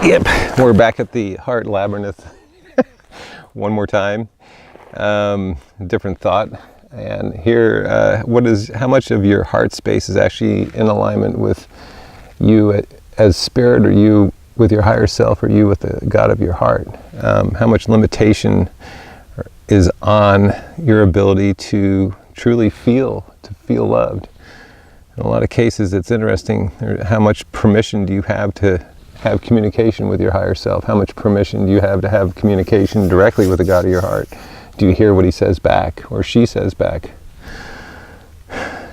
Yep, we're back at the heart labyrinth one more time. Different thought. And here, how much of your heart space is actually in alignment with you as spirit, or you with your higher self, or you with the God of your heart? How much limitation is on your ability to truly feel loved? In a lot of cases, it's interesting how much permission do you have to have communication with your higher self? How much permission do you have to have communication directly with the God of your heart? Do you hear what he says back, or she says back?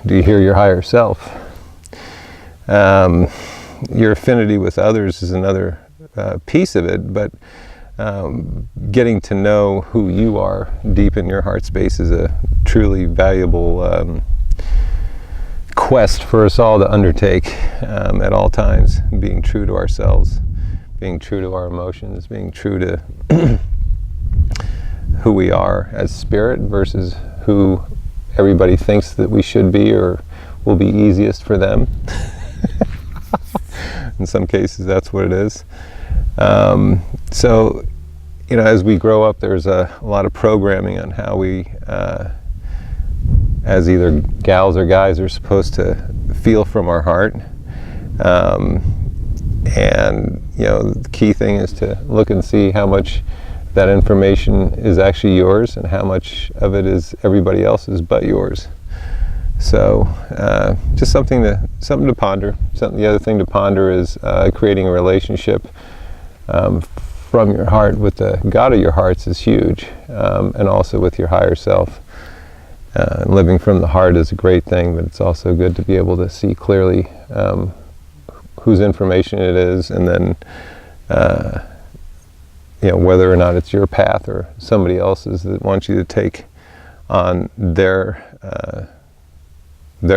Do you hear your higher self? Your affinity with others is another piece of it, but getting to know who you are deep in your heart space is a truly valuable quest for us all to undertake at all times, being true to ourselves, being true to our emotions, being true to who we are as spirit versus who everybody thinks that we should be or will be easiest for them. In some cases, that's what it is. So, as we grow up, there's a lot of programming on how we as either gals or guys are supposed to feel from our heart. And the key thing is to look and see how much that information is actually yours and how much of it is everybody else's but yours. So just something to ponder. The other thing to ponder is creating a relationship from your heart with the God of your hearts is huge, and also with your higher self. Living from the heart is a great thing, but it's also good to be able to see clearly whose information it is, and then whether or not it's your path or somebody else's that wants you to take on their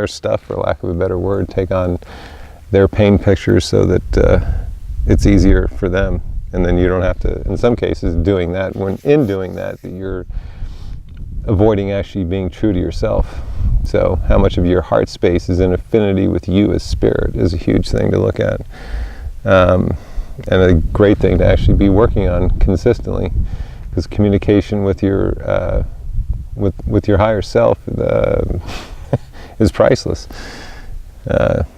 stuff, for lack of a better word, take on their pain pictures so that it's easier for them, and then you don't have to, in some cases, doing that, you're avoiding actually being true to yourself. So how much of your heart space is in affinity with you as spirit is a huge thing to look at, and a great thing to actually be working on consistently, because communication with your with your higher self is priceless.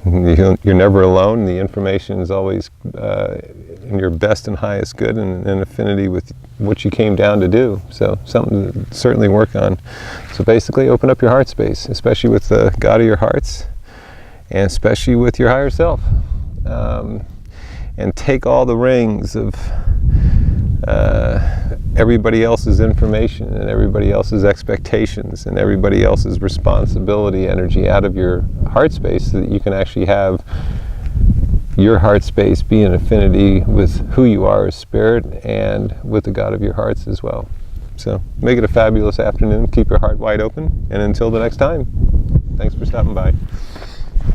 You're never alone. The information is always in your best and highest good, and in affinity with what you came down to do. So something to certainly work on. So basically, open up your heart space, especially with the God of your hearts, and especially with your higher self. And take all the rings of everybody else's information and everybody else's expectations and everybody else's responsibility energy out of your heart space, so that you can actually have your heart space be in affinity with who you are as spirit and with the God of your hearts as well. So make it a fabulous afternoon. Keep your heart wide open, and until the next time, thanks for stopping by.